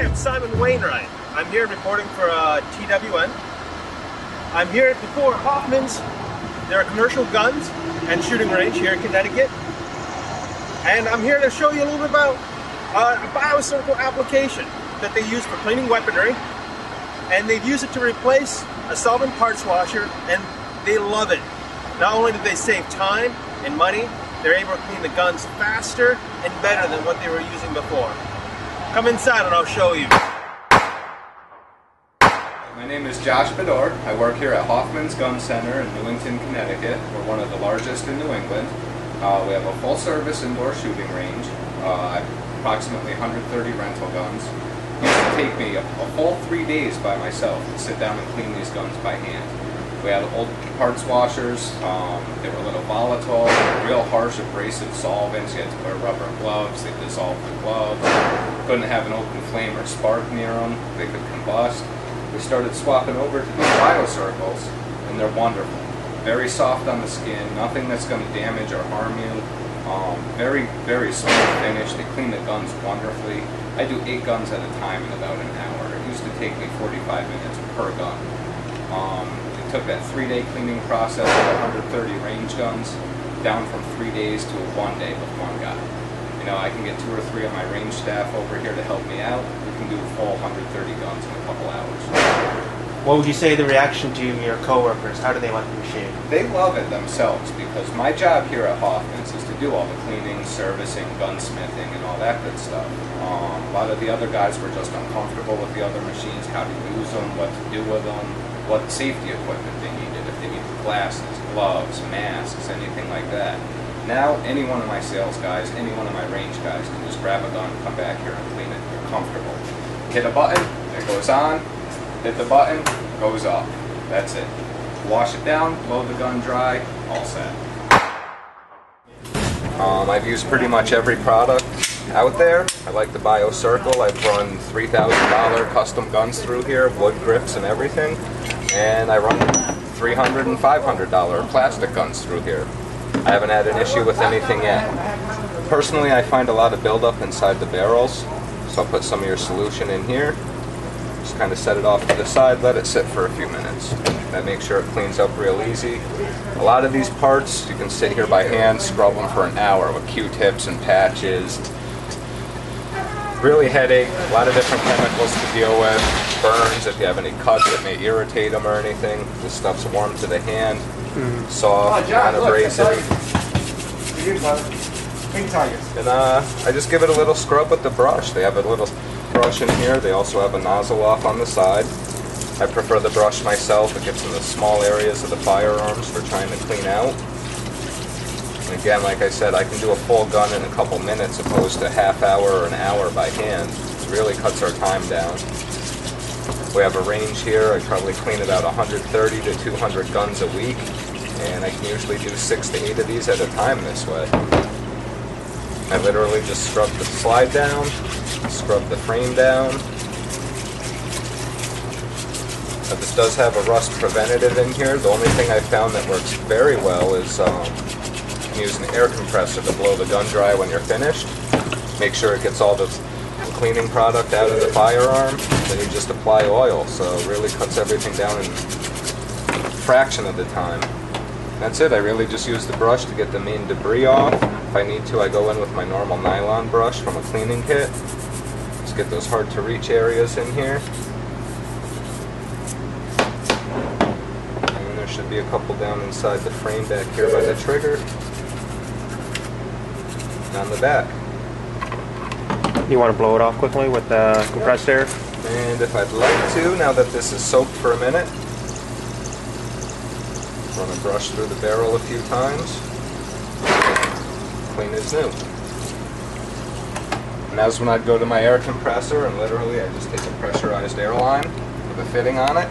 I'm Simon Wainwright. I'm here reporting for TWN. I'm here before Hoffman's. They're a commercial guns and shooting range here in Connecticut. And I'm here to show you a little bit about a biocircle application that they use for cleaning weaponry. And they've used it to replace a solvent parts washer, and they love it. Not only do they save time and money, they're able to clean the guns faster and better than what they were using before. Come inside and I'll show you. My name is Josh Bedore. I work here at Hoffman's Gun Center in Newington, Connecticut. We're one of the largest in New England. We have a full-service indoor shooting range, approximately 130 rental guns. It used to take me a full 3 days by myself to sit down and clean these guns by hand. We had old parts washers. They were a little volatile, real harsh abrasive solvents. You had to wear rubber gloves. They dissolved the gloves. Couldn't have an open flame or spark near them. They could combust. We started swapping over to these biocircles, and they're wonderful. Very soft on the skin, nothing that's going to damage or harm you. Very, very smooth finish. They clean the guns wonderfully. I do 8 guns at a time in about an hour. It used to take me 45 minutes per gun. It took that 3-day cleaning process of 130 range guns down from 3 days to 1 day with one guy. You know, I can get 2 or 3 of my range staff over here to help me out. We can do a full 130 guns in a couple hours. What would you say the reaction to your coworkers? How do they like the machine? They love it themselves, because my job here at Hoffman's is to do all the cleaning, servicing, gunsmithing, and all that good stuff. A lot of the other guys were just uncomfortable with the other machines, how to use them, what to do with them, what safety equipment they needed, if they needed glasses, gloves, masks, anything like that. Now, any one of my sales guys, any one of my range guys can just grab a gun, come back here and clean it. They're comfortable. Hit a button, it goes on. Hit the button, goes off. That's it. Wash it down, blow the gun dry, all set. I've used pretty much every product out there. I like the BioCircle. I've run $3,000 custom guns through here, wood grips and everything. And I run $300 and $500 plastic guns through here. I haven't had an issue with anything yet. Personally, I find a lot of buildup inside the barrels, so I'll put some of your solution in here. Just kind of set it off to the side, let it sit for a few minutes. That makes sure it cleans up real easy. A lot of these parts, you can sit here by hand, scrub them for an hour with Q-tips and patches. Really headache, a lot of different chemicals to deal with. Burns, if you have any cuts that may irritate them or anything. This stuff's warm to the hand, soft, non-abrasive. And I just give it a little scrub with the brush. They have a little brush in here. They also have a nozzle off on the side. I prefer the brush myself. It gets in the small areas of the firearms for trying to clean out. And again, like I said, I can do a full gun in a couple minutes opposed to a half hour or an hour by hand. It really cuts our time down. We have a range here. I probably clean about 130 to 200 guns a week, and I can usually do 6 to 8 of these at a time this way. I literally just scrub the slide down, scrub the frame down. This does have a rust preventative in here. The only thing I found that works very well is using an air compressor to blow the gun dry when you're finished. Make sure it gets all the cleaning product out of the firearm. Then you just apply oil, so it really cuts everything down in a fraction of the time. That's it. I really just use the brush to get the main debris off. If I need to, I go in with my normal nylon brush from a cleaning kit. Just get those hard to reach areas in here. And there should be a couple down inside the frame back here by the trigger. And on the back. You want to blow it off quickly with compressed air? And if I'd like to, now that this is soaked for a minute, run a brush through the barrel a few times. Clean as new. And that's when I'd go to my air compressor, and literally I just take a pressurized air line with a fitting on it.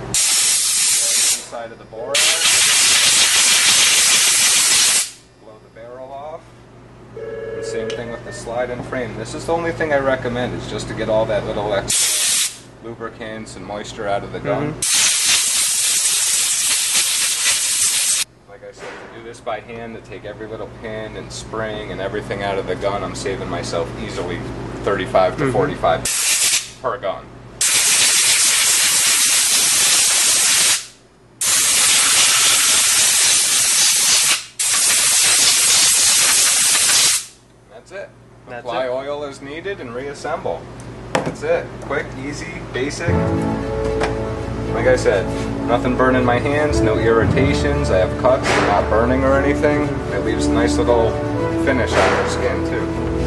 Inside of the bore. Blow the barrel off. And same thing with the slide and frame. This is the only thing I recommend, is just to get all that little extra lubricants and moisture out of the gun. Like I said, to do this by hand, to take every little pin and spring and everything out of the gun, I'm saving myself easily 35 to 45. per gun. That's it. That's Apply it. oil as needed and reassemble. That's it. Quick, easy, basic. Like I said, nothing burning my hands, no irritations. I have cuts, not burning or anything. It leaves a nice little finish on your skin too.